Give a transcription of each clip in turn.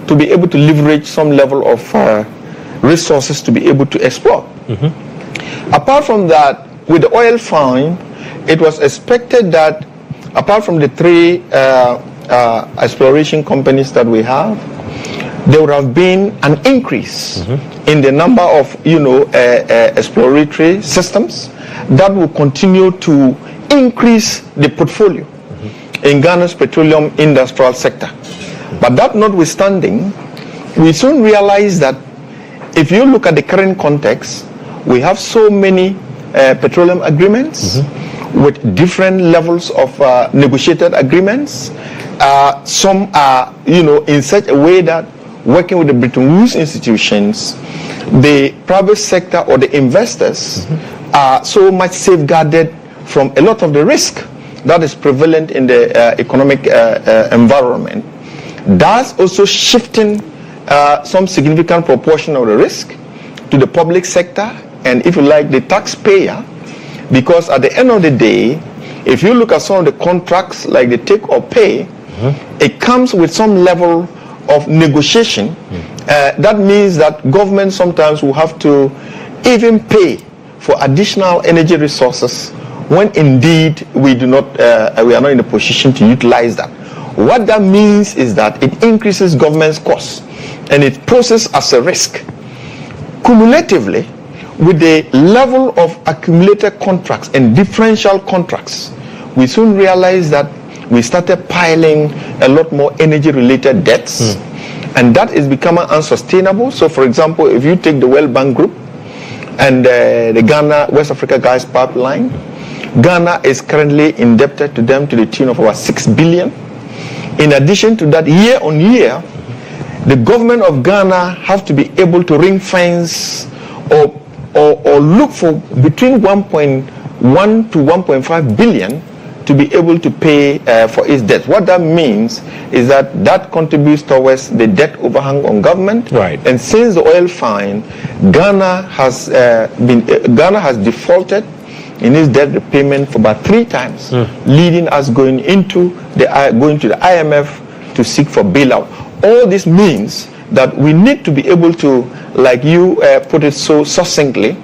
to be able to leverage some level of resources to be able to explore. Apart from that, with the oil find, it was expected that apart from the 3 exploration companies that we have, there would have been an increase in the number of, exploratory systems that will continue to increase the portfolio in Ghana's petroleum industrial sector. But that notwithstanding, we soon realized that if you look at the current context, we have so many petroleum agreements with different levels of negotiated agreements. Some are, in such a way that working with the Bretton Woods institutions, the private sector or the investors are so much safeguarded from a lot of the risk that is prevalent in the economic environment. That's also shifting some significant proportion of the risk to the public sector and, if you like, the taxpayer, because at the end of the day, if you look at some of the contracts like the take or pay, it comes with some level of negotiation. That means that government sometimes will have to even pay for additional energy resources when indeed we are not in a position to utilize that. What that means is that it increases government's costs and it poses as a risk. Cumulatively, with the level of accumulated contracts and differential contracts, we soon realized that we started piling a lot more energy-related debts, and that is becoming unsustainable. So, for example, if you take the World Bank Group and the Ghana West Africa Gas Pipeline, Ghana is currently indebted to them to the tune of about 6 billion. In addition to that, year on year, the government of Ghana have to be able to ring fence or look for between 1.1 to 1.5 billion to be able to pay for its debt. What that means is that contributes towards the debt overhang on government. Right. And since the oil find, Ghana has defaulted in its debt repayment for about 3 times, leading us going to the IMF to seek for bailout. All this means that we need to be able to, like you put it so succinctly,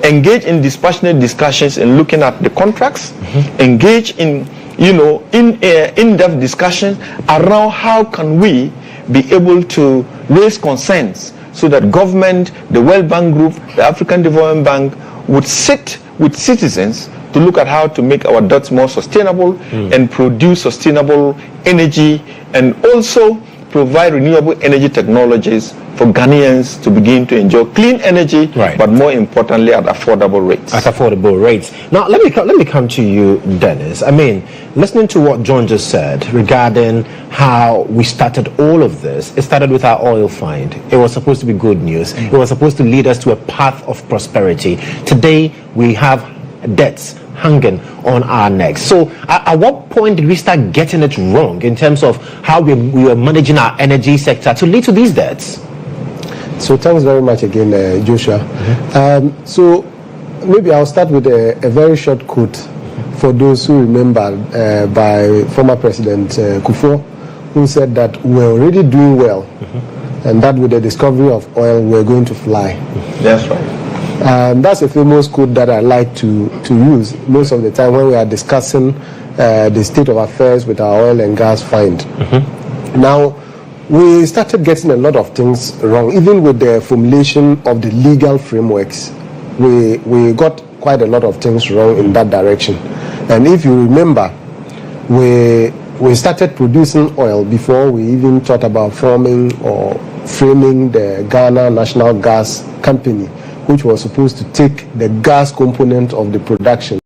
engage in dispassionate discussions and looking at the contracts, engage in in-depth discussions around how can we be able to raise concerns so that government, the World Bank Group, the African Development Bank would sit with citizens to look at how to make our debts more sustainable and produce sustainable energy, and also provide renewable energy technologies for Ghanaians to begin to enjoy clean energy, but more importantly at affordable rates. At affordable rates. Now, let me come to you, Denis. I mean, listening to what GHOne just said regarding how we started all of this, it started with our oil find. It was supposed to be good news. It was supposed to lead us to a path of prosperity. Today, we have debts hanging on our necks. So at what point did we start getting it wrong in terms of how we were managing our energy sector to lead to these debts? So thanks very much again, Joshua. So maybe I'll start with a very short quote for those who remember by former President Kufuor, who said that we're already doing well and that with the discovery of oil we're going to fly. That's right. That's a famous quote that I like to use most of the time when we are discussing the state of affairs with our oil and gas find. Now, we started getting a lot of things wrong, even with the formulation of the legal frameworks. We got quite a lot of things wrong in that direction. And if you remember, we started producing oil before we even thought about forming or framing the Ghana National Gas Company, which was supposed to take the gas component of the production,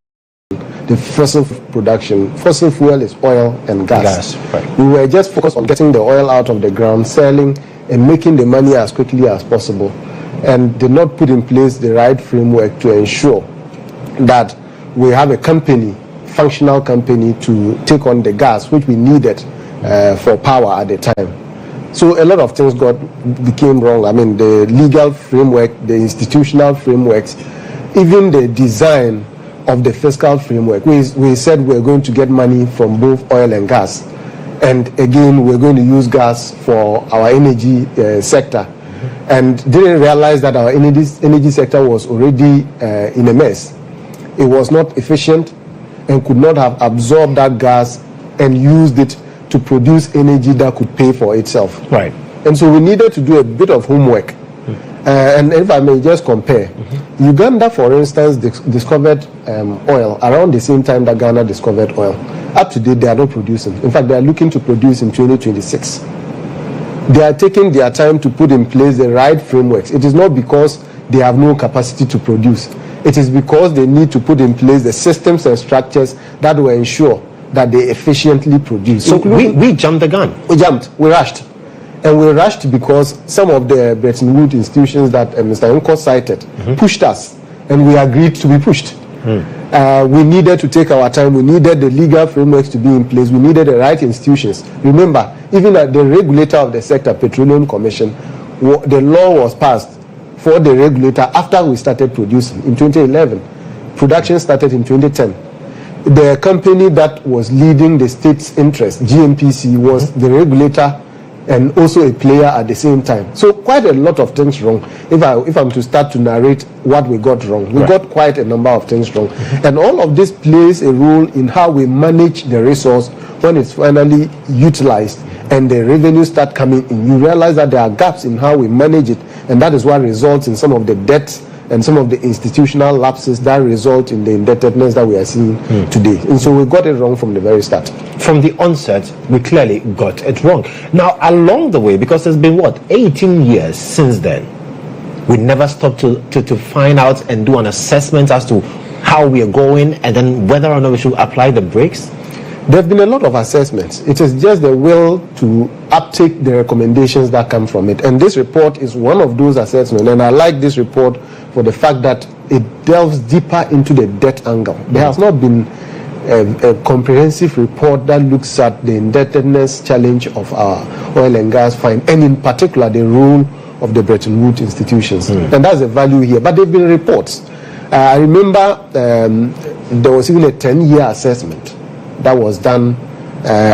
the fossil production. Fossil fuel is oil and gas. Right. We were just focused on getting the oil out of the ground, selling and making the money as quickly as possible, and did not put in place the right framework to ensure that we have a company, functional company, to take on the gas which we needed for power at the time. So a lot of things became wrong. I mean, the legal framework, the institutional frameworks, even the design of the fiscal framework. We said we're going to get money from both oil and gas. And again, we're going to use gas for our energy sector. And didn't realize that our energy sector was already in a mess. It was not efficient and could not have absorbed that gas and used it to produce energy that could pay for itself. Right. And so we needed to do a bit of homework. And if I may just compare, Uganda, for instance, discovered oil around the same time that Ghana discovered oil. Up to date, they are not producing. In fact, they are looking to produce in 2026. They are taking their time to put in place the right frameworks. It is not because they have no capacity to produce. It is because they need to put in place the systems and structures that will ensure that they efficiently produce. So we jumped the gun. We rushed. And we rushed because some of the Bretton Woods institutions that Mr. Nkaw cited pushed us, and we agreed to be pushed. We needed to take our time. We needed the legal frameworks to be in place. We needed the right institutions. Remember, even at the regulator of the sector, Petroleum Commission, the law was passed for the regulator after we started producing in 2011. Production started in 2010. The company that was leading the state's interest, GMPC, was the regulator and also a player at the same time. So quite a lot of things wrong. If I'm to start to narrate what we got wrong, we got quite a number of things wrong. And all of this plays a role in how we manage the resource when it's finally utilized and the revenues start coming in. You realize that there are gaps in how we manage it, and that is what results in some of the debts and some of the institutional lapses that result in the indebtedness that we are seeing today. And so we got it wrong from the very start. From the onset, we clearly got it wrong. Now, along the way, because it's been, 18 years since then, we never stopped to find out and do an assessment as to how we are going and then whether or not we should apply the brakes. There have been a lot of assessments. It is just the will to uptake the recommendations that come from it. And this report is one of those assessments. And I like this report for the fact that it delves deeper into the debt angle. There has not been a comprehensive report that looks at the indebtedness challenge of our oil and gas find, and in particular the role of the Bretton Woods institutions. And that's the value here. But there have been reports. I remember there was even a 10-year assessment that was done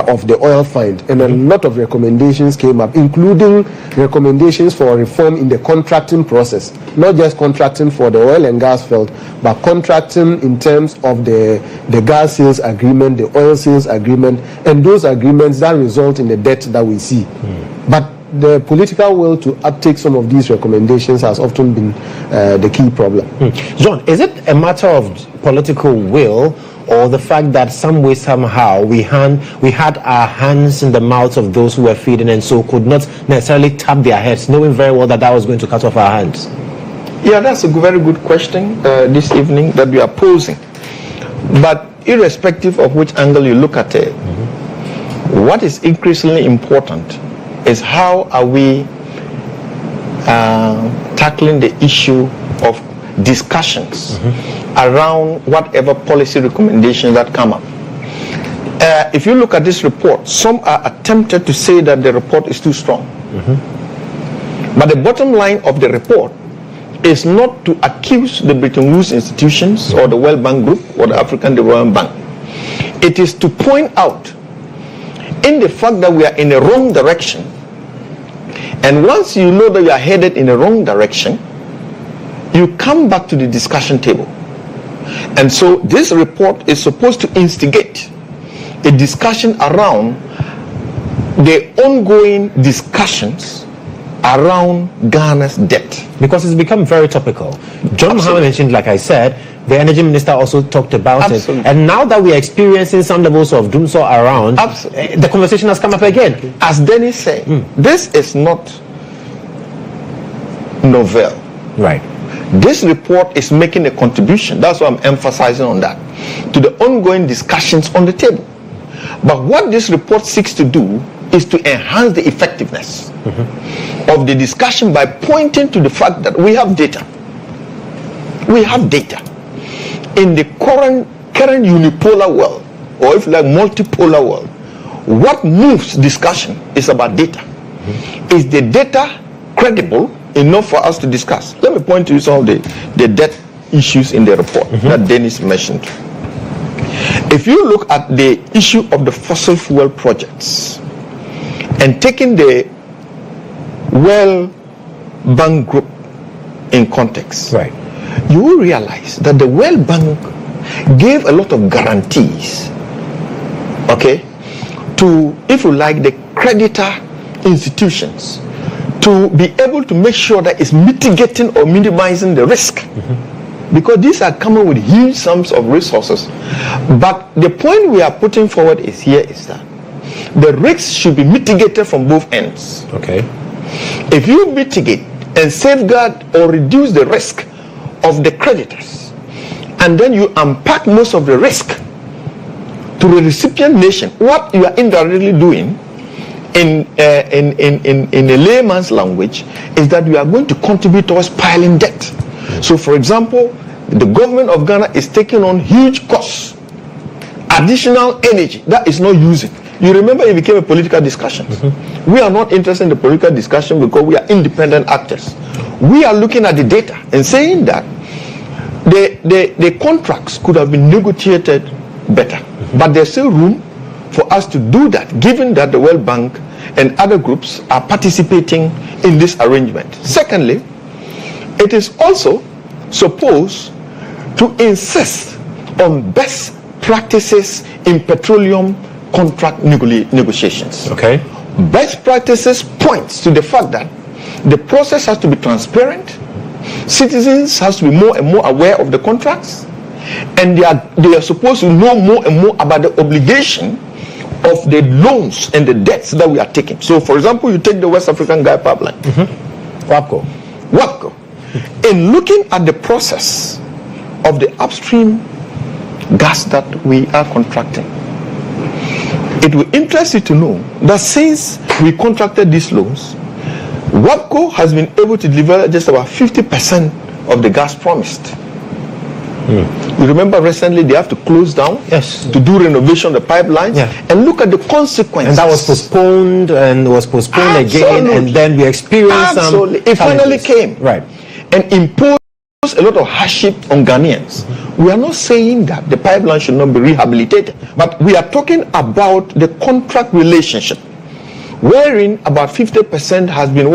of the oil find, and a lot of recommendations came up, including recommendations for reform in the contracting process, not just contracting for the oil and gas field, but contracting in terms of the gas sales agreement, the oil sales agreement, and those agreements that result in the debt that we see. But the political will to uptake some of these recommendations has often been the key problem. GHOne, is it a matter of political will, or the fact that some way, somehow, we had our hands in the mouths of those who were feeding, and so could not necessarily tap their heads, knowing very well that was going to cut off our hands? Yeah, that's a very good question this evening that we are posing. But irrespective of which angle you look at it, what is increasingly important is how are we tackling the issue of discussions around whatever policy recommendations that come up. If you look at this report, some are attempted to say that the report is too strong. But the bottom line of the report is not to accuse the Bretton Woods institutions or the World Bank Group or the African Development Bank. It is to point out in the fact that we are in the wrong direction. And once you know that you are headed in the wrong direction, you come back to the discussion table. And so this report is supposed to instigate a discussion around the ongoing discussions around Ghana's debt. Because it's become very topical. John Mohammed mentioned, like I said, the energy minister also talked about it. And now that we are experiencing some levels of doomsday around, the conversation has come up again. As Denis said, this is not novel. Right. This report is making a contribution, that's why I'm emphasizing on that, to the ongoing discussions on the table. But what this report seeks to do is to enhance the effectiveness of the discussion by pointing to the fact that we have data. We have data. In the current unipolar world, or if you like multipolar world, what moves discussion is about data. Is the data credible enough for us to discuss? Let me point to you some of the debt issues in the report that Denis mentioned. If you look at the issue of the fossil fuel projects and taking the World Bank Group in context, Right. you will realize that the World Bank gave a lot of guarantees, okay, to, if you like, the creditor institutions to be able to make sure that it's mitigating or minimizing the risk. Because these are coming with huge sums of resources. But the point we are putting forward is that the risks should be mitigated from both ends. Okay. If you mitigate and safeguard or reduce the risk of the creditors, and then you unpack most of the risk to the recipient nation, what you are indirectly doing in a layman's language is that you are going to contribute towards piling debt. So, for example, the government of Ghana is taking on huge costs, additional energy that is not using. You remember it became a political discussion. We are not interested in the political discussion because we are independent actors. We are looking at the data and saying that the contracts could have been negotiated better. But there's still room for us to do that, given that the World Bank and other groups are participating in this arrangement. Secondly, it is also supposed to insist on best practices in petroleum contract negotiations. Okay. Best practices points to the fact that the process has to be transparent, citizens has to be more and more aware of the contracts, and they are supposed to know more and more about the obligation of the loans and the debts that we are taking. So, for example, you take the West African Gas Pipeline, WAPCO. In looking at the process of the upstream gas that we are contracting, it will interest you to know that since we contracted these loans, WAPCO has been able to deliver just about 50% of the gas promised. You remember recently they have to close down to do renovation of the pipelines, and look at the consequences. And that was postponed and was postponed again, and then we experienced some It finally came and imposed a lot of hardship on Ghanaians. We are not saying that the pipeline should not be rehabilitated, but we are talking about the contract relationship, wherein about 50% has been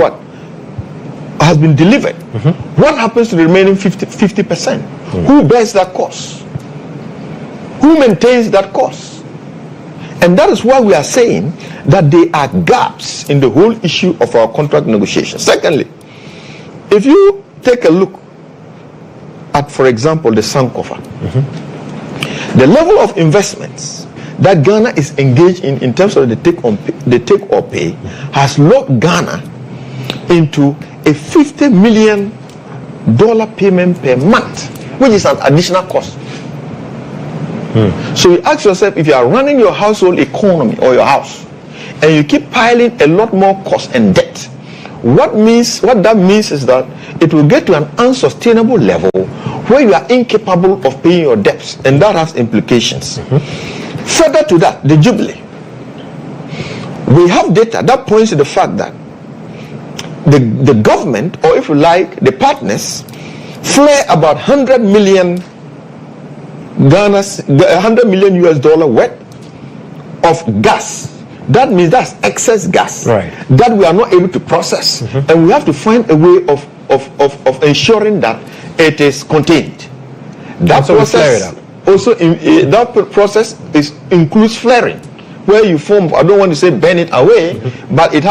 has been delivered. What happens to the remaining 50%? Who bears that cost? Who maintains that cost? And that is why we are saying that there are gaps in the whole issue of our contract negotiations. Secondly, if you take a look at, for example, the Sankofa, the level of investments that Ghana is engaged in terms of the take or pay has locked Ghana into a $50 million payment per month, which is an additional cost. So you ask yourself, if you are running your household economy or your house and you keep piling a lot more cost and debt, what that means is that it will get to an unsustainable level where you are incapable of paying your debts, and that has implications. Further to that, the Jubilee. We have data that points to the fact that the government, or if you like, the partners, flare about 100 million US dollar worth of gas. That means that's excess gas that we are not able to process, and we have to find a way of ensuring that it is contained. That process that process includes flaring, where you form, I don't want to say burn it away, but it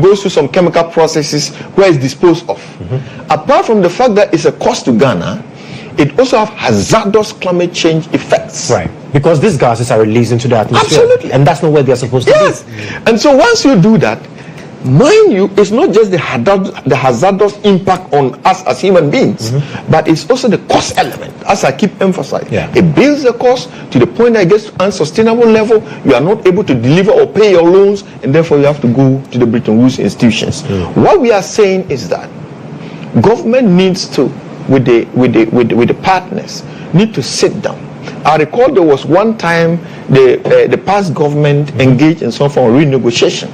goes through some chemical processes where it's disposed of. Apart from the fact that it's a cost to Ghana, it also has hazardous climate change effects. Because these gases are released into the atmosphere. Absolutely. And that's not where they're supposed to be. And so once you do that, mind you, it's not just the hazardous impact on us as human beings, but it's also the cost element, as I keep emphasizing. It builds the cost to the point that it gets to unsustainable level. You are not able to deliver or pay your loans, and therefore you have to go to the Bretton Woods institutions. What we are saying is that government needs to, with the partners, need to sit down. I recall there was one time the past government engaged in some form of renegotiation.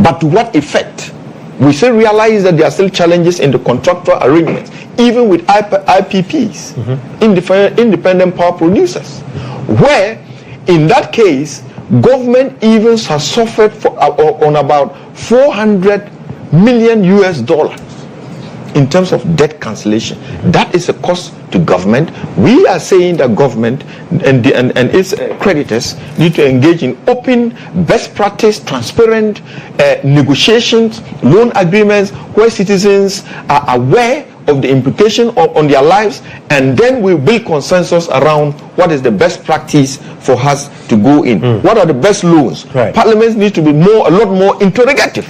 But to what effect? We still realize that there are still challenges in the contractual arrangements, even with IPPs, independent power producers, where in that case, government evils has suffered on about $400 million in terms of debt cancellation. That is a cost to government. We are saying that government and its creditors need to engage in open, best practice, transparent negotiations, loan agreements where citizens are aware of the implication on their lives, and then we build consensus around what is the best practice for us to go in. What are the best loans? Right. Parliaments need to be a lot more interrogative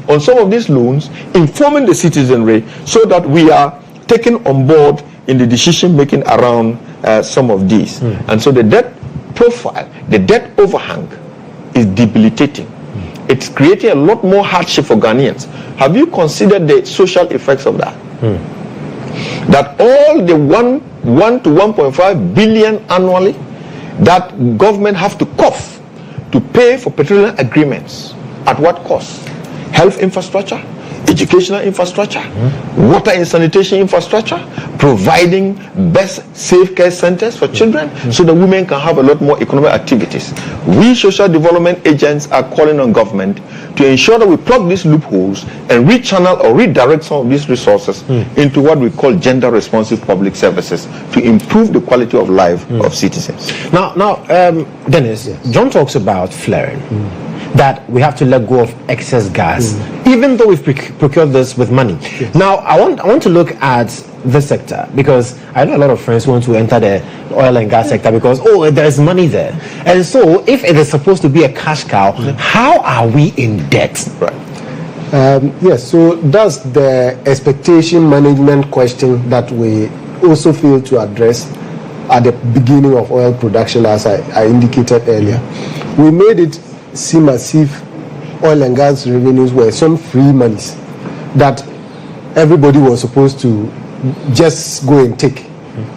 on some of these loans, informing the citizenry so that we are taken on board in the decision making around some of these. And so the debt profile, the debt overhang is debilitating. It's creating a lot more hardship for Ghanaians. Have you considered the social effects of that? That all the 1 to 1.5 billion annually that government have to cough to pay for petroleum agreements, at what cost? Health infrastructure, educational infrastructure, water and sanitation infrastructure, providing best safe care centers for children so that women can have a lot more economic activities. We social development agents are calling on government to ensure that we plug these loopholes and rechannel or redirect some of these resources into what we call gender responsive public services to improve the quality of life of citizens. Now, Denis, John talks about flaring. That we have to let go of excess gas, even though we've procured this with money. Now, I want to look at this sector, because I know a lot of friends who want to enter the oil and gas sector because, there's money there. And so, if it is supposed to be a cash cow, how are we in debt? Right. Yes, so that's the expectation management question that we also fail to address at the beginning of oil production, as I indicated earlier. We made it seem as if oil and gas revenues were some free monies that everybody was supposed to just go and take,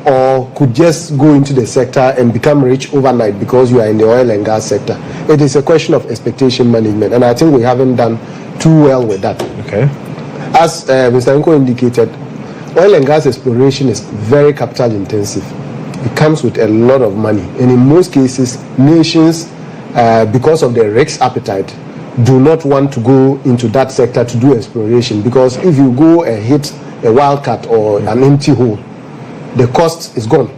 or could just go into the sector and become rich overnight because you are in the oil and gas sector. It is a question of expectation management, and I think we haven't done too well with that. Okay. As Mr. Nkaw indicated, oil and gas exploration is very capital intensive. It comes with a lot of money, and in most cases, nations, because of their risk appetite, do not want to go into that sector to do exploration, because if you go and hit a wildcat or an empty hole, the cost is gone.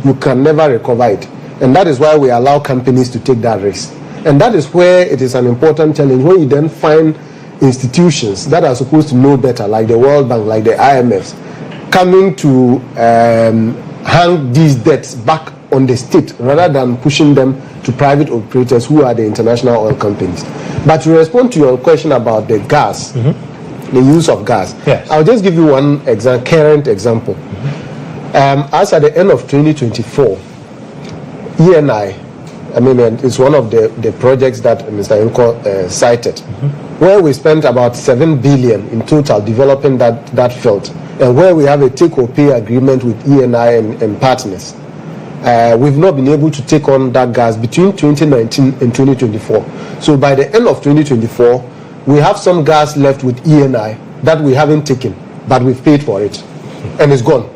You can never recover it. And that is why we allow companies to take that risk. And that is where it is an important challenge, when you then find institutions that are supposed to know better, like the World Bank, like the IMFs, coming to hang these debts back on the state rather than pushing them to private operators who are the international oil companies. But to respond to your question about the gas, the use of gas, I'll just give you one current example. As at the end of 2024, ENI, it's one of the projects that Mr. Nkaw cited, where we spent about 7 billion in total developing that field, and where we have a take-or-pay agreement with ENI and partners. We've not been able to take on that gas between 2019 and 2024. So by the end of 2024, we have some gas left with ENI that we haven't taken, but we've paid for it, and it's gone.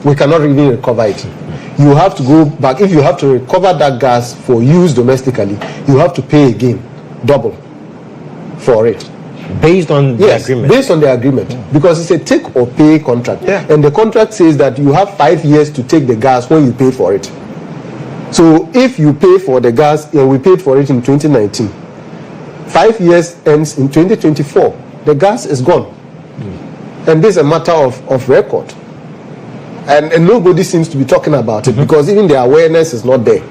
We cannot even recover it. You have to go back. If you have to recover that gas for use domestically, you have to pay again, double for it. Based on the agreement? Based on the agreement, because it's a take or pay contract. And the contract says that you have 5 years to take the gas when you pay for it. So if you pay for the gas, and we paid for it in 2019, 5 years ends in 2024, the gas is gone. And this is a matter of record. And nobody seems to be talking about it, because even the awareness is not there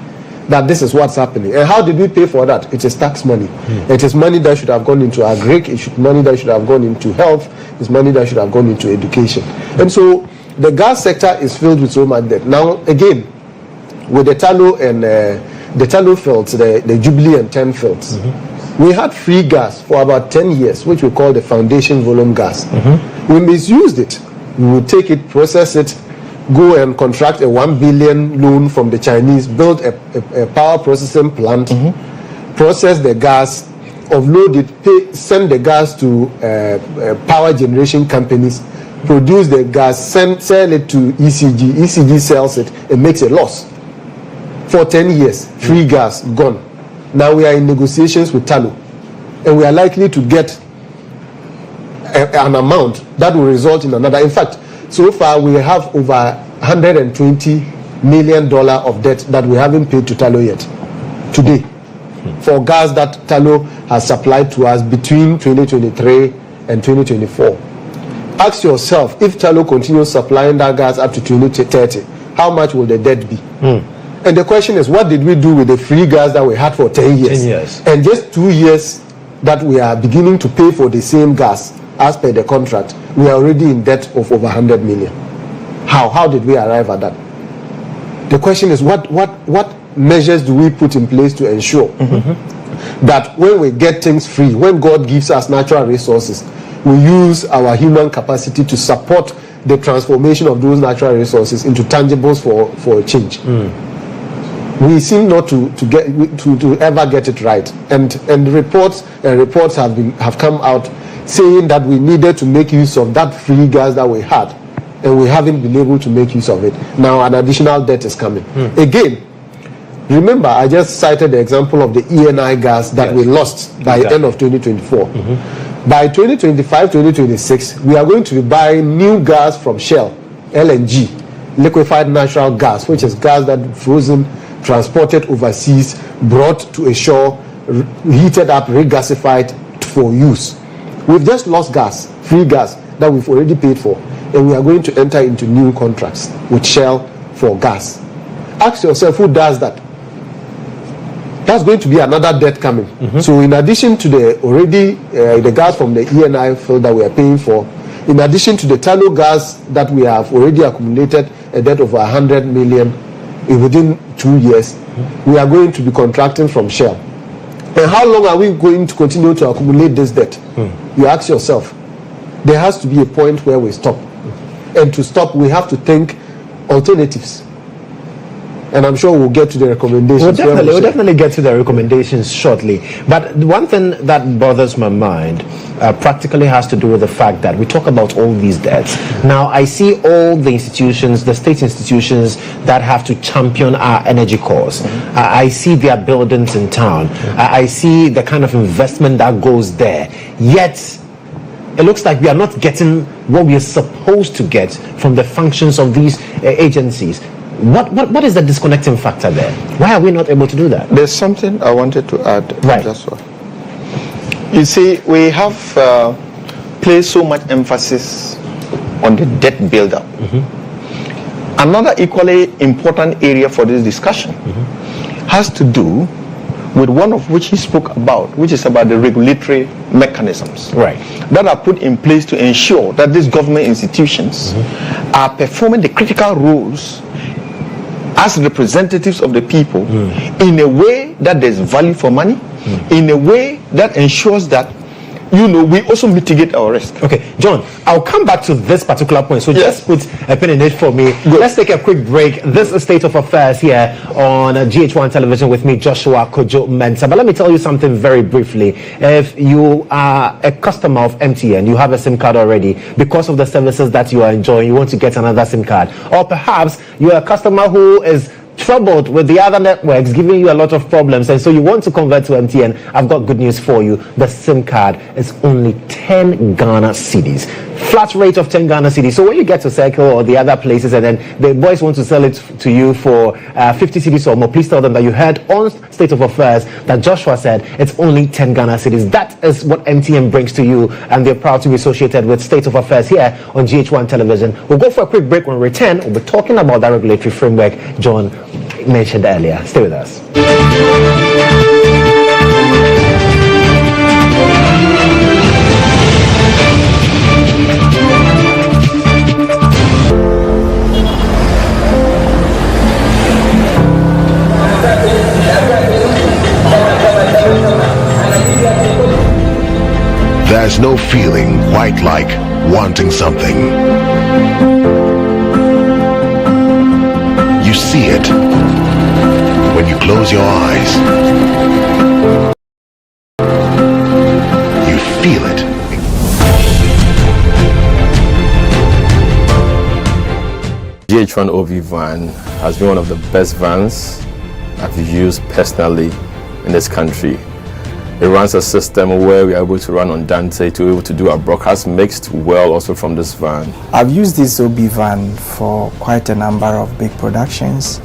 that this is what's happening. And how did we pay for that? It is tax money. It is money that should have gone into agric, money that should have gone into health, it's money that should have gone into education. And so the gas sector is filled with so much debt. Now, again, with the Tallow and the Tallow fields, the Jubilee and 10 fields, we had free gas for about 10 years, which we call the foundation volume gas. We misused it. We would take it, process it, go and contract a 1 billion loan from the Chinese, build a power processing plant, process the gas, offload it, send the gas to power generation companies, produce the gas, sell it to ECG. ECG sells it and makes a loss for 10 years, free gas, gone. Now we are in negotiations with Tullow, and we are likely to get an amount that will result in another. In fact, so far we have over $120 million of debt that we haven't paid to Tullow yet, today, for gas that Tullow has supplied to us between 2023 and 2024. Ask yourself, if Tullow continues supplying that gas up to 2030, how much will the debt be? And the question is, what did we do with the free gas that we had for 10 years? 10 years. And just 2 years that we are beginning to pay for the same gas as per the contract, we are already in debt of over 100 million. How did we arrive at that? The question is, what measures do we put in place to ensure that when we get things free, when God gives us natural resources, we use our human capacity to support the transformation of those natural resources into tangibles for a change. We seem not to ever get it right, and reports have come out saying that we needed to make use of that free gas that we had, and we haven't been able to make use of it. Now an additional debt is coming. Again, remember, I just cited the example of the ENI gas that we lost by the end of 2024. By 2025, 2026, we are going to be buying new gas from Shell, LNG, liquefied natural gas, which is gas that frozen, transported overseas, brought to a shore, heated up, regasified for use. We've just lost gas, free gas, that we've already paid for, and we are going to enter into new contracts with Shell for gas. Ask yourself, who does that? That's going to be another debt coming. So in addition to the gas from the ENI field that we are paying for, in addition to the Tullow gas that we have already accumulated a debt of 100 million within 2 years, we are going to be contracting from Shell. And how long are we going to continue to accumulate this debt? You ask yourself. There has to be a point where we stop. And to stop, we have to think alternatives. And I'm sure we'll get to the recommendations. We'll definitely get to the recommendations shortly. But one thing that bothers my mind practically has to do with the fact that we talk about all these debts. Now, I see all the institutions, the state institutions that have to champion our energy cause. I see their buildings in town. I see the kind of investment that goes there. Yet, it looks like we are not getting what we are supposed to get from the functions of these agencies. What is the disconnecting factor there? Why are we not able to do that? There's something I wanted to add. Right. You see, we have placed so much emphasis on the debt buildup. Another equally important area for this discussion has to do with one of which he spoke about, which is about the regulatory mechanisms that are put in place to ensure that these government institutions are performing the critical roles as representatives of the people in a way that there's value for money, in a way that ensures that we also mitigate our risk. Okay, John, I'll come back to this particular point. So just put a pin in it for me. Good. Let's take a quick break. This is State of Affairs here on GHOne television with me, Joshua Kodjo Mensah. But let me tell you something very briefly. If you are a customer of MTN, you have a SIM card already, because of the services that you are enjoying, you want to get another SIM card. Or perhaps you're a customer who is troubled with the other networks giving you a lot of problems, and so you want to convert to MTN. I've got good news for you. The SIM card is only 10 Ghana cedis. Flat rate of 10 Ghana cedis. So when you get to Circle or the other places and then the boys want to sell it to you for 50 cedis or more, please tell them that you heard on State of Affairs that Joshua said it's only 10 Ghana cedis. That is what MTN brings to you, and they're proud to be associated with State of Affairs here on GHOne television. We'll go for a quick break. When we return, we'll be talking about that regulatory framework John mentioned earlier. Stay with us. There's no feeling quite like wanting something. You see it when you close your eyes. You feel it. GHOne OV van has been one of the best vans I've used personally in this country. It runs a system where we are able to run on Dante to be able to do our broadcast mixed well also from this van. I've used this OB van for quite a number of big productions,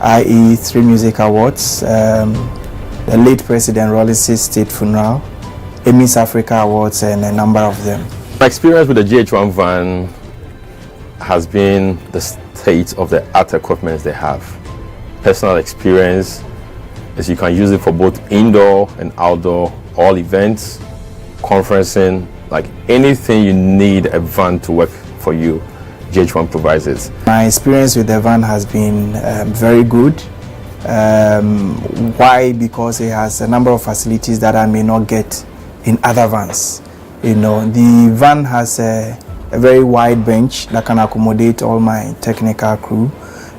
i.e. 3 music awards, the late President Rollis' state funeral, Miss Africa Awards, and a number of them. My experience with the GHOne van has been the state of the art equipment they have. Personal experience is you can use it for both indoor and outdoor, all events, conferencing, like anything you need a van to work for you, GHOne provides it. My experience with the van has been very good. Why? Because it has a number of facilities that I may not get in other vans. You know, the van has a very wide bench that can accommodate all my technical crew,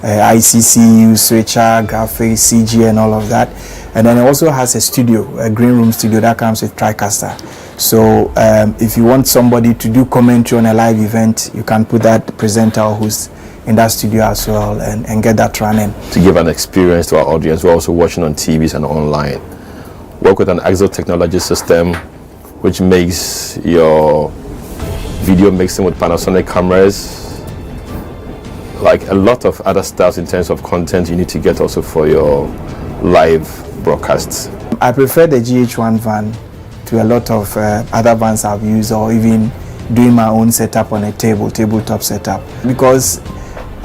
ICC, switcher, graphics, CG, and all of that. And then it also has a studio, a green room studio that comes with TriCaster. So if you want somebody to do commentary on a live event, you can put that presenter or host in that studio as well and get that running. To give an experience to our audience, we're also watching on TVs and online. Work with an Exo technology system, which makes your video mixing with Panasonic cameras, like a lot of other stuff in terms of content you need to get also for your live broadcasts. I prefer the GHOne van to a lot of other vans I've used, or even doing my own setup on a tabletop setup, because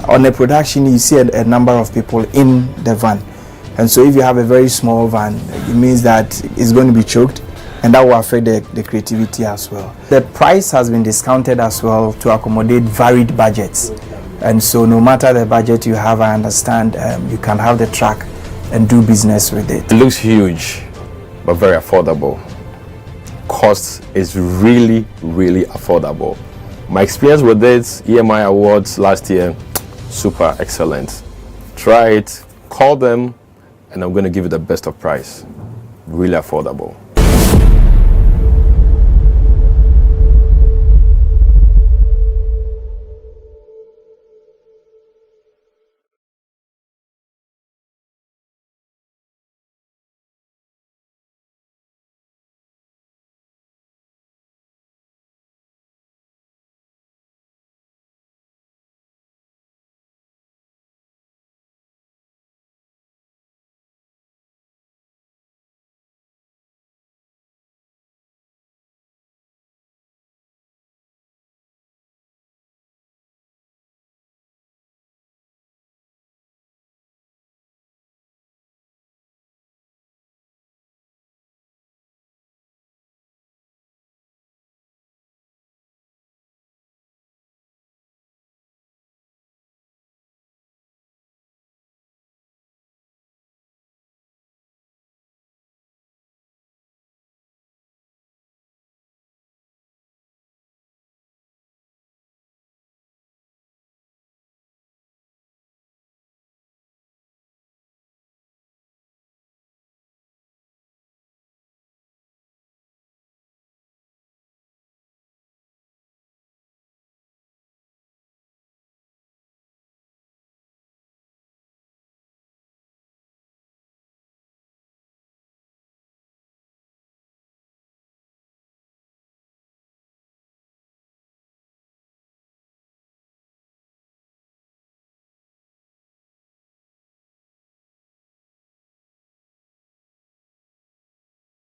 on a production you see a number of people in the van, and so if you have a very small van, it means that it's going to be choked, and that will affect the creativity as well. The price has been discounted as well to accommodate varied budgets, and so no matter the budget you have, I understand you can have the track and do business with it. It looks huge, but very affordable. Cost is really, really affordable. My experience with this EMI Awards last year, super excellent. Try it, call them, and I'm going to give you the best of price. Really affordable.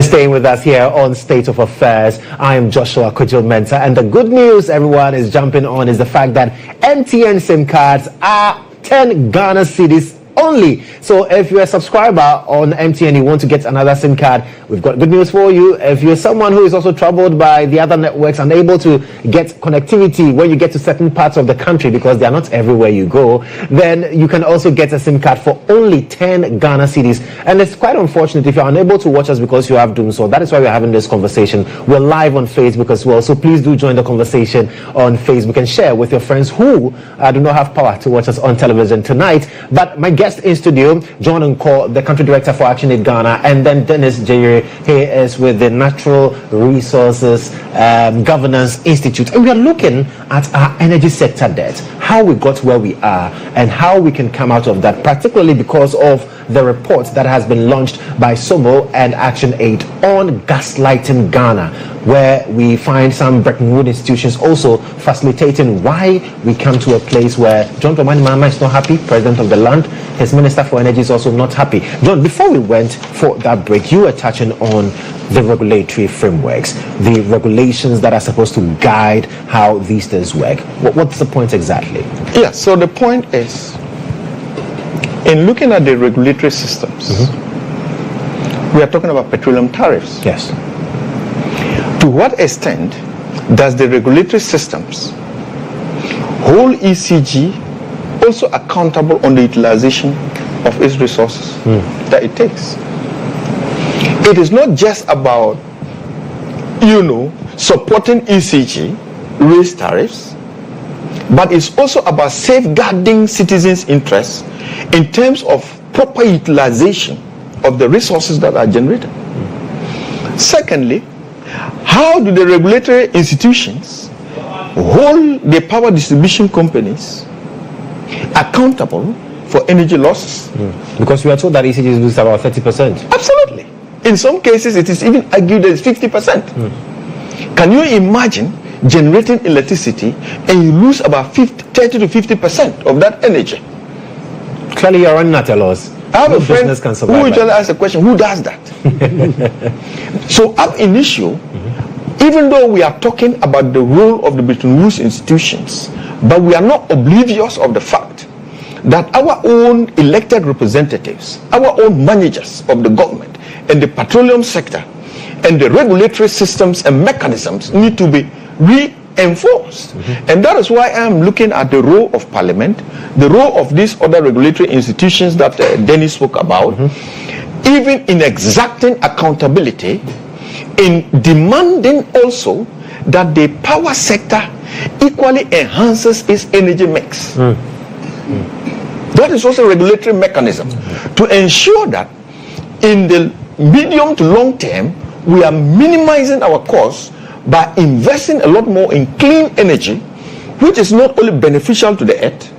Staying with us here on State of Affairs, I am Joshua Kodjo Mensah, and the good news everyone is jumping on is the fact that MTN SIM cards are 10 Ghana cedis only. So if you're a subscriber on MTN, you want to get another SIM card, we've got good news for you. If you're someone who is also troubled by the other networks, unable to get connectivity when you get to certain parts of the country because they are not everywhere you go, then you can also get a SIM card for only 10 Ghana cedis. And it's quite unfortunate if you're unable to watch us because you have done so. That is why we're having this conversation. We're live on Facebook as well, so please do join the conversation on Facebook and share with your friends who do not have power to watch us on television tonight. But my guest in studio, GHOne Nkaw, the country director for ActionAid Ghana, and then Denis Gyeyir, he is with the Natural Resources Governance Institute. And we are looking at our energy sector debt, how we got where we are, and how we can come out of that, particularly because of the report that has been launched by SOMO and ActionAid on gaslighting Ghana, where we find some Bretton Woods institutions also facilitating why we come to a place where John Dramani Mahama is not happy, president of the land. His minister for energy is also not happy. John, before we went for that break, you were touching on the regulatory frameworks, the regulations that are supposed to guide how these things work. What's the point exactly? Yeah, so the point is, in looking at the regulatory systems, we are talking about petroleum tariffs. Yes. To what extent does the regulatory systems hold ECG also accountable on the utilization of its resources that it takes? It is not just about, supporting ECG, raise tariffs, but it's also about safeguarding citizens' interests in terms of proper utilization of the resources that are generated. Secondly, how do the regulatory institutions hold the power distribution companies accountable for energy losses? Because we are told that ECG loses about 30%. Absolutely. In some cases, it is even argued that it's 50%. Can you imagine generating electricity and you lose about 30 to 50% of that energy? Clearly, you're running at a loss. I have No a friend business can who survive usually like asks the question, who does that? So ab initio, even though we are talking about the role of the Bretton Woods institutions, but we are not oblivious of the fact that our own elected representatives, our own managers of the government and the petroleum sector and the regulatory systems and mechanisms need to be reinforced. And that is why I am looking at the role of Parliament, the role of these other regulatory institutions that Denis spoke about, even in exacting accountability, in demanding also that the power sector equally enhances its energy mix. That is also a regulatory mechanism to ensure that in the medium to long term, we are minimizing our costs by investing a lot more in clean energy, which is not only beneficial to the earth,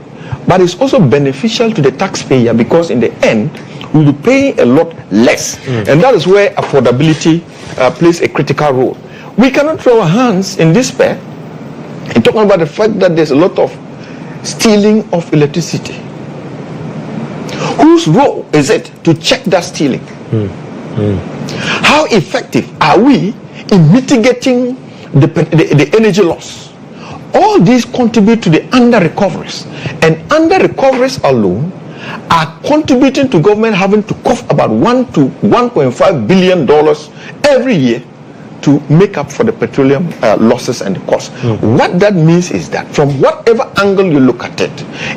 but it's also beneficial to the taxpayer, because in the end, we'll be paying a lot less. And that is where affordability plays a critical role. We cannot throw our hands in despair in talking about the fact that there's a lot of stealing of electricity. Whose role is it to check that stealing? How effective are we in mitigating the energy loss? All these contribute to the under-recoveries, and under-recoveries alone are contributing to government having to cough about $1 to $1.5 billion every year to make up for the petroleum losses and the costs. What that means is that from whatever angle you look at it,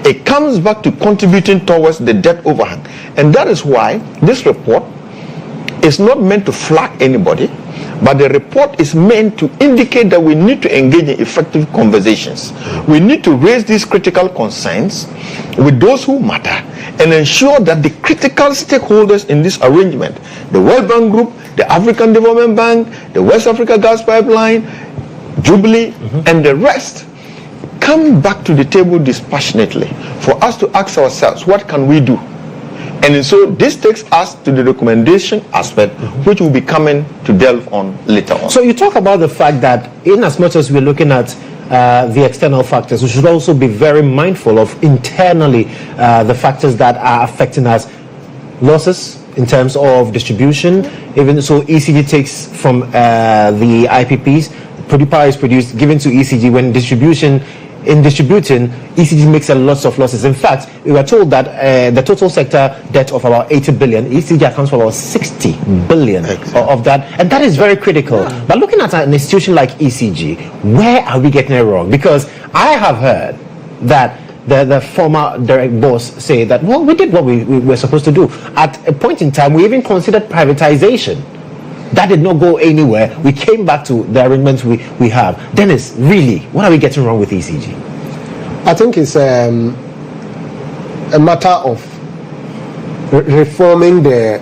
it comes back to contributing towards the debt overhang. And that is why this report is not meant to flag anybody, but the report is meant to indicate that we need to engage in effective conversations. We need to raise these critical concerns with those who matter and ensure that the critical stakeholders in this arrangement, the World Bank Group, the African Development Bank, the West Africa Gas Pipeline, Jubilee, and the rest, come back to the table dispassionately for us to ask ourselves, what can we do? And so this takes us to the recommendation aspect, which we'll be coming to delve on later on. So you talk about the fact that in as much as we're looking at the external factors, we should also be very mindful of internally the factors that are affecting us. Losses in terms of distribution, even so ECG takes from the IPPs, power is produced, given to ECG. When distributing, ECG makes a lot of losses. In fact, we were told that the total sector debt of about 80 billion, ECG accounts for about 60 billion of that, and that is very critical. But looking at an institution like ECG, where are we getting it wrong? Because I have heard that the former direct boss say that, well, we did what we were supposed to do. At a point in time, we even considered privatization. That did not go anywhere. We came back to the arrangements we have. Denis, really, what are we getting wrong with ECG? I think it's a matter of reforming the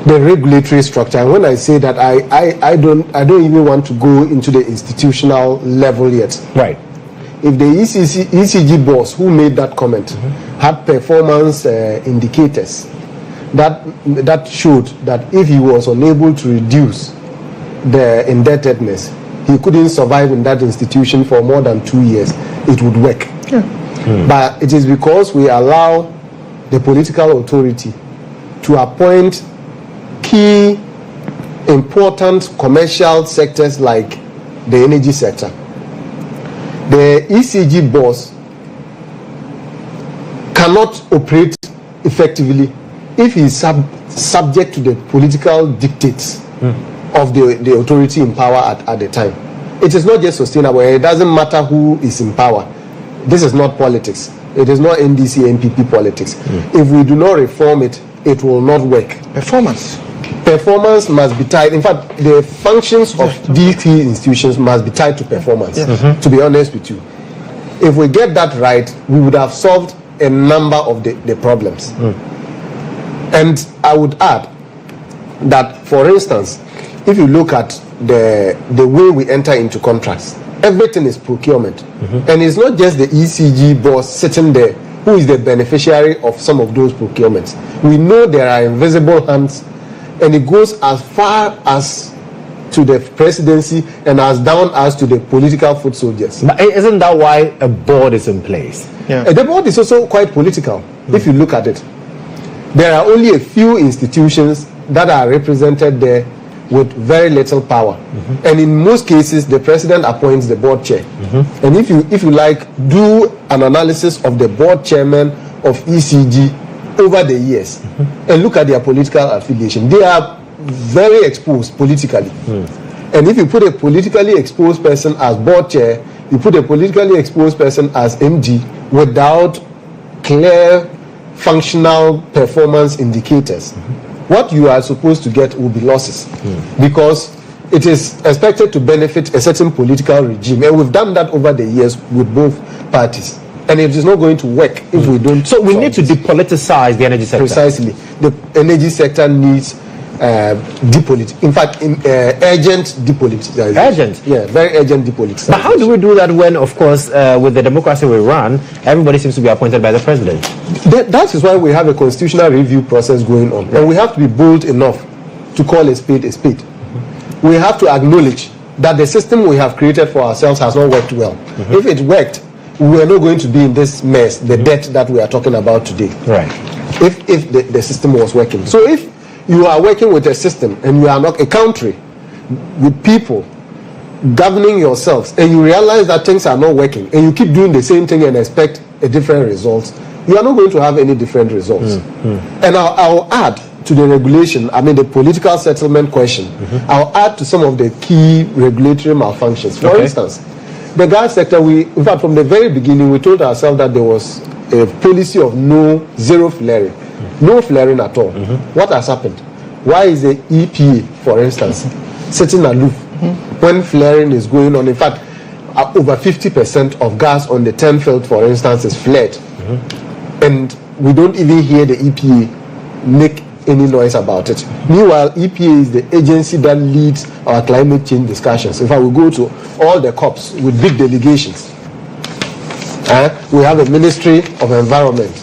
regulatory structure. And when I say that, I don't even want to go into the institutional level yet. Right. If the ECG boss who made that comment had performance indicators that showed that if he was unable to reduce the indebtedness, he couldn't survive in that institution for more than 2 years, it would work. But it is because we allow the political authority to appoint key important commercial sectors like the energy sector. The ECG boss cannot operate effectively if he is subject to the political dictates of the authority in power at the time. It is not just sustainable. It doesn't matter who is in power. This is not politics. It is not NDC, NPP politics. If we do not reform it, it will not work. Performance must be tied. In fact, the functions of these key institutions must be tied to performance, to be honest with you. If we get that right, we would have solved a number of the problems. And I would add that, for instance, if you look at the way we enter into contracts, everything is procurement. And it's not just the ECG boss sitting there who is the beneficiary of some of those procurements. We know there are invisible hands, and it goes as far as to the presidency and as down as to the political foot soldiers. But isn't that why a board is in place? The board is also quite political, if you look at it. There are only a few institutions that are represented there with very little power. And in most cases, the president appoints the board chair. And if you like, do an analysis of the board chairman of ECG over the years and look at their political affiliation. They are very exposed politically. And if you put a politically exposed person as board chair, you put a politically exposed person as MD without clear functional performance indicators, what you are supposed to get will be losses, because it is expected to benefit a certain political regime, and we've done that over the years with both parties, and it is not going to work if we don't. So we need to depoliticize the energy sector. Precisely. The energy sector needs in fact, urgent depoliticization. Urgent? Yeah, very urgent depoliticization. But how do we do that when, of course, with the democracy we run, everybody seems to be appointed by the president? That is why we have a constitutional review process going on. And we have to be bold enough to call a spade a spade. We have to acknowledge that the system we have created for ourselves has not worked well. If it worked, we are not going to be in this mess, the debt that we are talking about today. Right. If the system was working. So if you are working with a system and you are not a country with people governing yourselves, and you realize that things are not working, and you keep doing the same thing and expect a different result, you are not going to have any different results. And I'll add to the regulation, the political settlement question, I'll add to some of the key regulatory malfunctions. For instance, the gas sector, in fact, from the very beginning, we told ourselves that there was a policy of zero flaring. No flaring at all. What has happened? Why is the EPA, for instance, sitting aloof when flaring is going on? In fact, over 50% of gas on the 10 field, for instance, is flared. And we don't even hear the EPA make any noise about it. Meanwhile, EPA is the agency that leads our climate change discussions. In fact, we go to all the COPs with big delegations. We have a Ministry of Environment,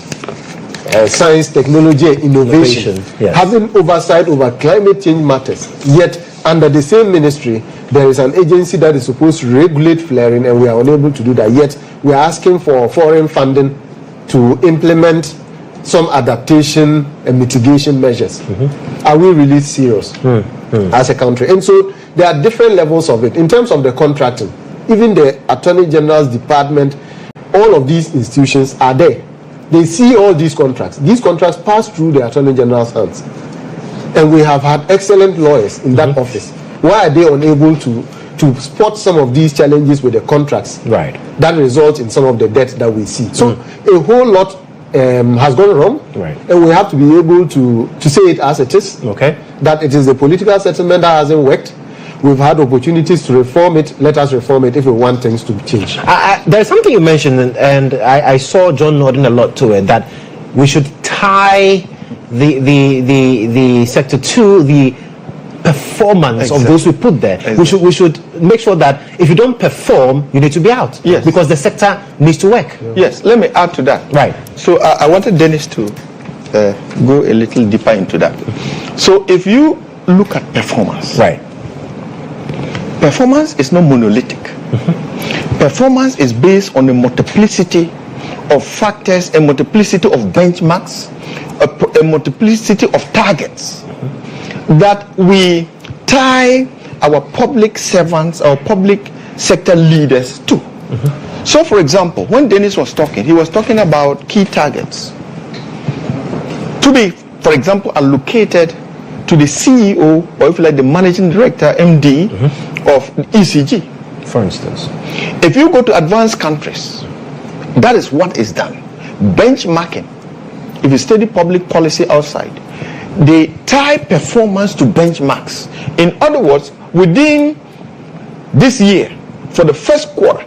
Science, Technology, and Innovation, having oversight over climate change matters. Yet, under the same ministry, there is an agency that is supposed to regulate flaring, and we are unable to do that. Yet, we are asking for foreign funding to implement some adaptation and mitigation measures. Are we really serious as a country? And so, there are different levels of it. In terms of the contracting, even the Attorney General's Department, all of these institutions are there. They see all these contracts. These contracts pass through the Attorney General's hands. And we have had excellent lawyers in that office. Why are they unable to spot some of these challenges with the contracts that result in some of the debt that we see? So a whole lot has gone wrong. And we have to be able to say it as it is. That it is a political settlement that hasn't worked. We've had opportunities to reform it. Let us reform it if we want things to change. There's something you mentioned, and I saw John nodding a lot to it, that we should tie the sector to the performance of those we put there. We should make sure that if you don't perform, you need to be out. Yes. Because the sector needs to work. Yes, let me add to that. Right. So I wanted Denis to go a little deeper into that. So if you look at performance, right, performance is not monolithic. Performance is based on a multiplicity of factors, a multiplicity of benchmarks, a multiplicity of targets that we tie our public servants, our public sector leaders to. So for example, when Denis was talking, he was talking about key targets to be, for example, allocated to the CEO, or if you like, the managing director, MD of ECG. For instance, if you go to advanced countries, that is what is done. Benchmarking. If you study public policy outside, they tie performance to benchmarks. In other words, within this year, for the first quarter,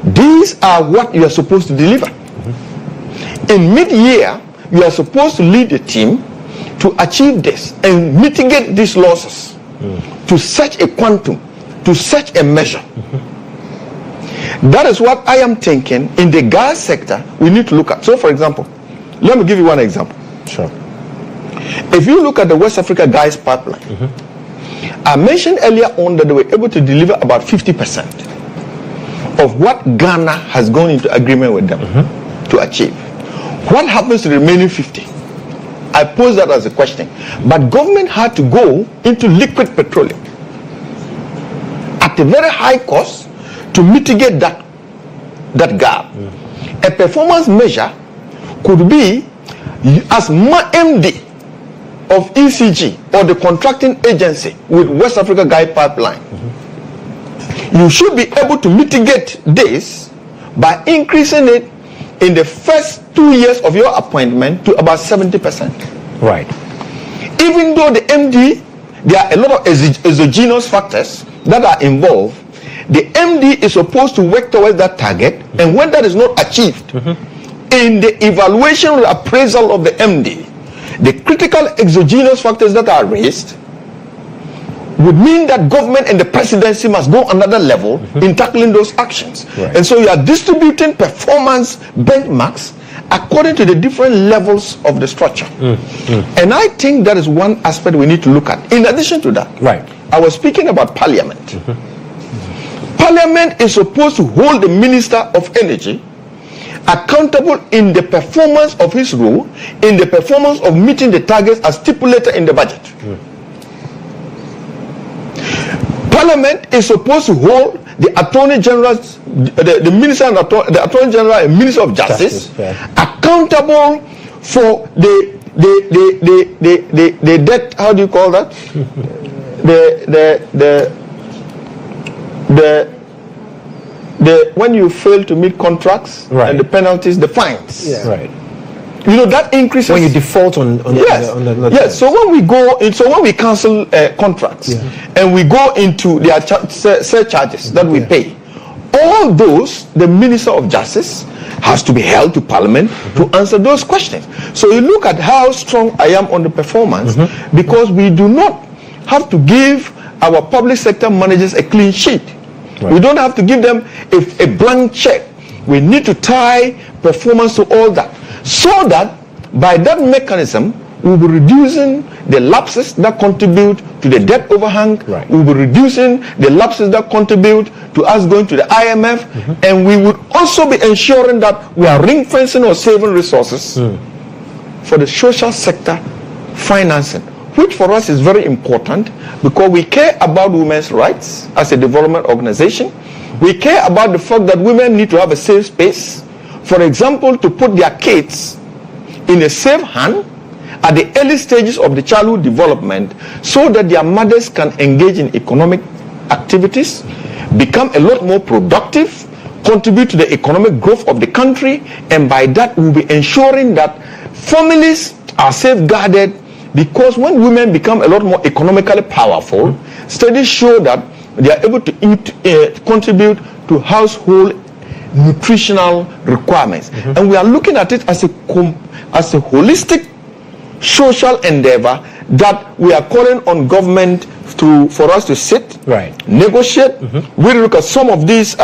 these are what you are supposed to deliver. In mid-year, you are supposed to lead the team to achieve this and mitigate these losses to such a quantum, to such a measure. That is what I am thinking in the gas sector we need to look at. So for example, let me give you one example. Sure. If you look at the West Africa gas pipeline, I mentioned earlier on that they were able to deliver about 50% of what Ghana has gone into agreement with them to achieve. What happens to the remaining 50? I pose that as a question. But government had to go into liquid petroleum at a very high cost to mitigate that gap. A performance measure could be as MD of ECG or the contracting agency with West Africa Gas Pipeline. You should be able to mitigate this by increasing it in the first 2 years of your appointment to about 70%. Right. Even though the MD, there are a lot of exogenous factors that are involved, the MD is supposed to work towards that target, and when that is not achieved, in the evaluation or appraisal of the MD, the critical exogenous factors that are raised would mean that government and the presidency must go another level in tackling those actions. Right. And so you are distributing performance benchmarks according to the different levels of the structure. And I think that is one aspect we need to look at. In addition to that, right, I was speaking about parliament. Parliament is supposed to hold the Minister of Energy accountable in the performance of his role, in the performance of meeting the targets as stipulated in the budget. Parliament is supposed to hold the Attorney General, the Minister and the Attorney General and Minister of Justice accountable for the debt. How do you call that? the when you fail to meet contracts, right, and the penalties, the fines. Yeah. Right. You know that increases when you default on yes. Yes. So when we go in, so when we cancel contracts and we go into their surcharges that we pay, all those the Minister of Justice has to be held to Parliament to answer those questions. So you look at how strong I am on the performance because we do not have to give our public sector managers a clean sheet. Right. We don't have to give them a blank check. We need to tie performance to all that, so that by that mechanism we'll be reducing the lapses that contribute to the debt overhang. Right. We'll be reducing the lapses that contribute to us going to the IMF, and we would also be ensuring that we are ring fencing or saving resources for the social sector financing, which for us is very important because we care about women's rights as a development organization. We care about the fact that women need to have a safe space, for example, to put their kids in a safe hand at the early stages of the childhood development so that their mothers can engage in economic activities, become a lot more productive, contribute to the economic growth of the country, and by that we'll be ensuring that families are safeguarded. Because when women become a lot more economically powerful, studies show that they are able to contribute to household nutritional requirements. And we are looking at it as a holistic social endeavor that we are calling on government for us to sit, negotiate. We look at some of these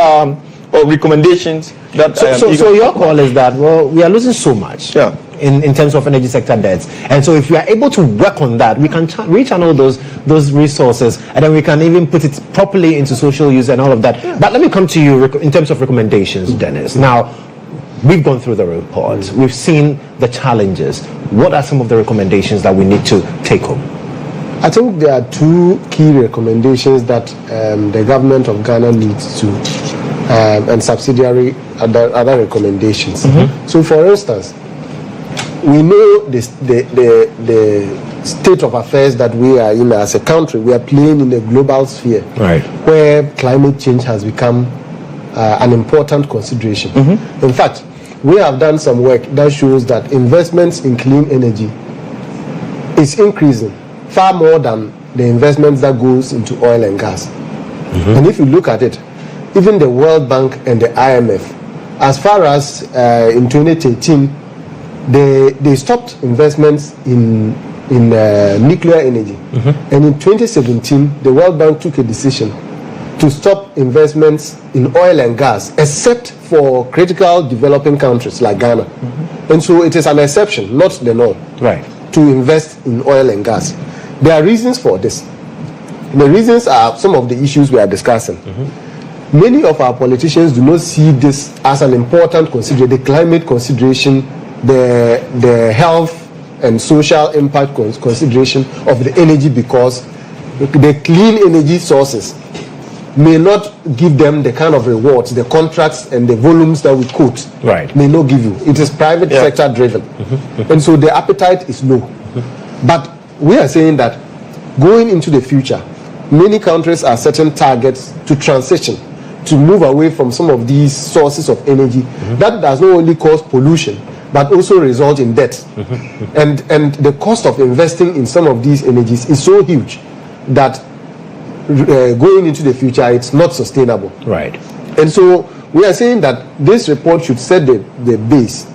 recommendations that. So your call is that, well, we are losing so much in terms of energy sector debts, and so if we are able to work on that, we can rechannel those resources, and then we can even put it properly into social use and all of that. But let me come to you in terms of recommendations, Denis. Now, we've gone through the report. We've seen the challenges. What are some of the recommendations that we need to take home? I think there are two key recommendations that the government of Ghana needs to, and subsidiary other recommendations. So, for instance, we know the state of affairs that we are in as a country. We are playing in a global sphere, where climate change has become an important consideration. In fact, we have done some work that shows that investments in clean energy is increasing far more than the investments that goes into oil and gas. And if you look at it, even the World Bank and the IMF, as far as in 2013, they stopped investments in nuclear energy. And in 2017, the World Bank took a decision to stop investments in oil and gas, except for critical developing countries like Ghana. And so it is an exception, not the norm, to invest in oil and gas. There are reasons for this. The reasons are some of the issues we are discussing. Many of our politicians do not see this as an important consideration, the climate consideration, the health and social impact consideration of the energy, because the clean energy sources may not give them the kind of rewards, the contracts and the volumes that we quote may not give you. It is private sector driven. And so the appetite is low. But we are saying that going into the future, many countries are setting targets to transition, to move away from some of these sources of energy that does not only cause pollution, but also result in debt. And the cost of investing in some of these energies is so huge that going into the future, it's not sustainable. And so we are saying that this report should set the base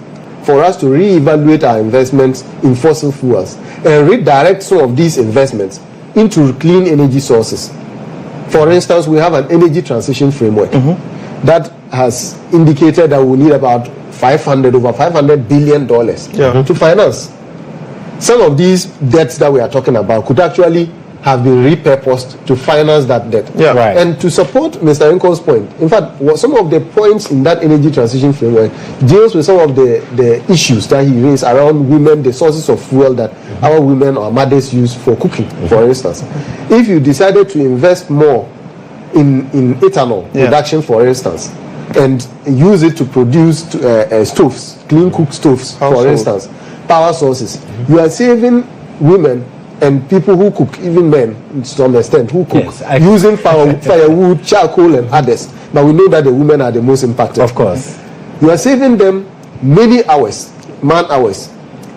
for us to reevaluate our investments in fossil fuels and redirect some of these investments into clean energy sources. For instance, we have an energy transition framework that has indicated that we need about over $500 billion to finance. Some of these debts that we are talking about could actually have been repurposed to finance that debt. And to support Mr. Nkaw's point, in fact, some of the points in that energy transition framework deals with some of the issues that he raised around women, the sources of fuel that our women or mothers use for cooking, for instance. If you decided to invest more in ethanol production, for instance, and use it to produce stoves, clean cook stoves, for instance, power sources, you are saving women and people who cook, even men to some extent, who cook using firewood, charcoal, and others. But we know that the women are the most impacted. Of course. You are saving them many hours, man hours,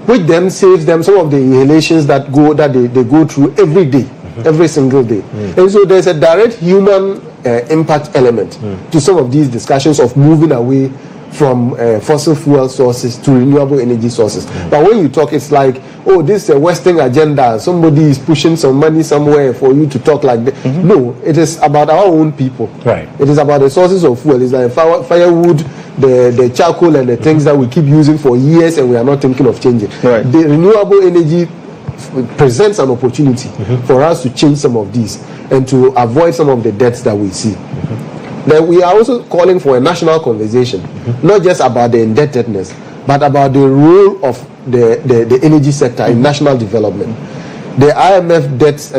which then saves them some of the inhalations that they go through every day, every single day. And so there's a direct human impact element to some of these discussions of moving away from fossil fuel sources to renewable energy sources. But when you talk, it's like, oh, this is a Western agenda. Somebody is pushing some money somewhere for you to talk like that. No, it is about our own people. It is about the sources of fuel. It's like firewood, the charcoal, and the things that we keep using for years and we are not thinking of changing. The renewable energy presents an opportunity for us to change some of these and to avoid some of the debts that we see. Then we are also calling for a national conversation, not just about the indebtedness, but about the role of the energy sector in national development. The IMF debts,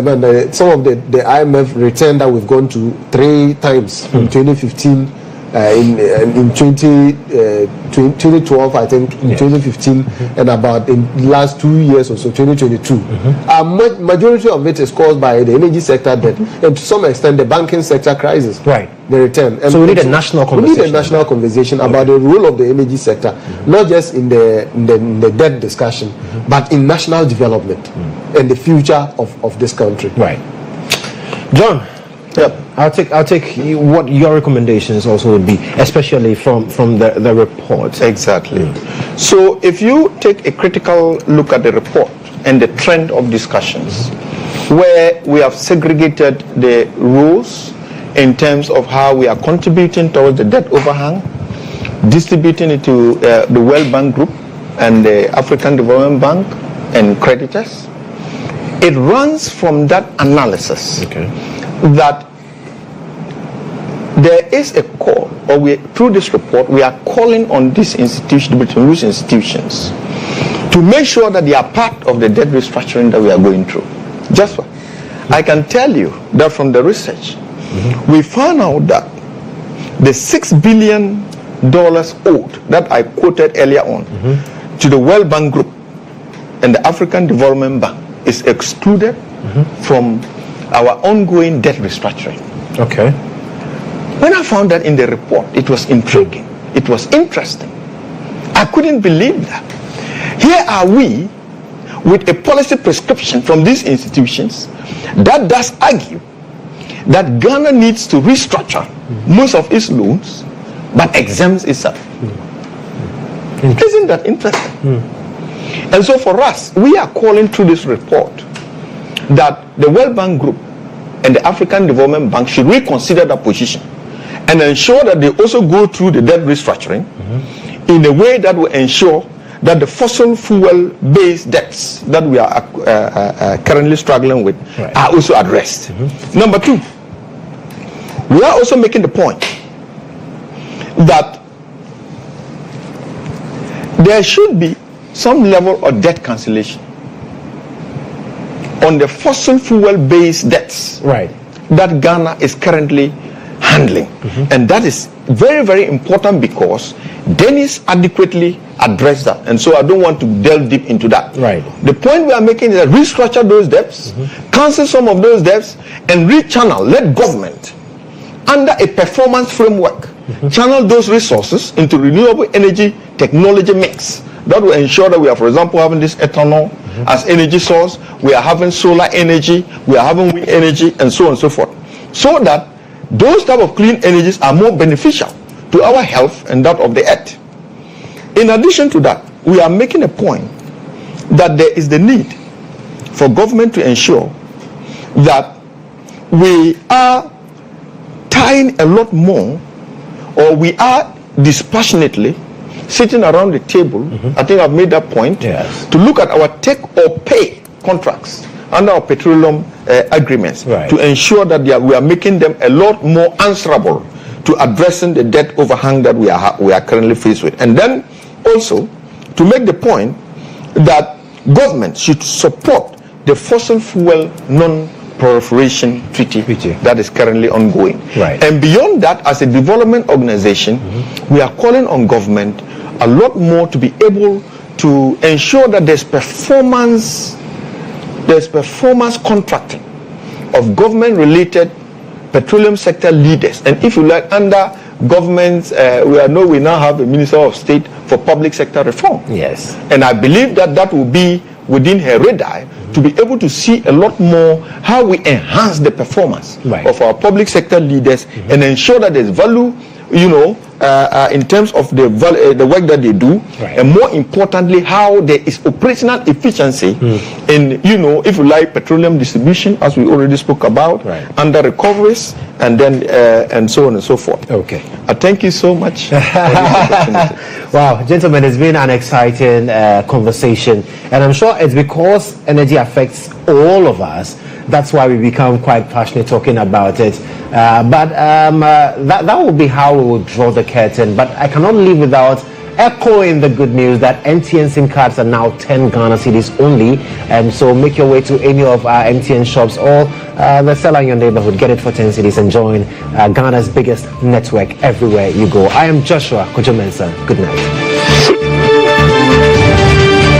some of the IMF return that we've gone to 3 times from 2015, in 2012, I think, in 2015, and about in the last 2 years or so, 2022. A majority of it is caused by the energy sector debt, and to some extent the banking sector crisis. The return. And so we need a national conversation. We need a national conversation about the role of the energy sector, not just in the debt discussion, but in national development and the future of this country. John, Yep. I'll take what your recommendations also would be, especially from the report. Exactly. So if you take a critical look at the report and the trend of discussions, where we have segregated the roles in terms of how we are contributing towards the debt overhang, distributing it to the World Bank Group and the African Development Bank and creditors, it runs from that analysis that there is a call, or through this report, we are calling on these institutions, to make sure that they are part of the debt restructuring that we are going through. Just what? I can tell you that from the research, we found out that the $6 billion owed that I quoted earlier on to the World Bank Group and the African Development Bank is excluded from our ongoing debt restructuring. Okay. When I found that in the report, it was intriguing. It was interesting. I couldn't believe that. Here are we with a policy prescription from these institutions that does argue that Ghana needs to restructure most of its loans but exempts itself. Isn't that interesting? And so for us, we are calling through this report that the World Bank Group and the African Development Bank should reconsider that position and ensure that they also go through the debt restructuring in a way that will ensure that the fossil fuel-based debts that we are currently struggling with are also addressed. Number two, we are also making the point that there should be some level of debt cancellation on the fossil fuel-based debts that Ghana is currently handling. And that is very, very important because Denis adequately addressed that. And so I don't want to delve deep into that. The point we are making is that restructure those debts, cancel some of those debts, and rechannel, let government, under a performance framework, channel those resources into renewable energy technology mix that will ensure that we are, for example, having this ethanol as energy source, we are having solar energy, we are having wind energy, and so on and so forth. So that those type of clean energies are more beneficial to our health and that of the earth. In addition to that, we are making a point that there is the need for government to ensure that we are tying a lot more, or we are dispassionately sitting around the table. I think I've made that point, to look at our take or pay contracts under our petroleum agreements to ensure that we are making them a lot more answerable to addressing the debt overhang that we are currently faced with. And then also to make the point that government should support the fossil fuel non-proliferation treaty that is currently ongoing. And beyond that, as a development organization, we are calling on government a lot more to be able to ensure that there's performance contracting of government-related petroleum sector leaders. And if you like, under governments, we now have a Minister of State for Public Sector Reform. And I believe that will be within her radar to be able to see a lot more how we enhance the performance of our public sector leaders and ensure that there's value, in terms of the work that they do, and more importantly, how there is operational efficiency in, if you like, petroleum distribution, as we already spoke about, under recoveries, and then and so on and so forth. Thank you so much. Wow, gentlemen, it's been an exciting conversation, and I'm sure it's because energy affects all of us. That's why we become quite passionate talking about it. But that will be how we will draw the curtain. But I cannot live without echoing the good news that MTN SIM cards are now 10 Ghana cedis only. And so make your way to any of our MTN shops or the seller in your neighborhood. Get it for 10 cedis and join Ghana's biggest network everywhere you go. I am Joshua Kodjo Mensah. Good night.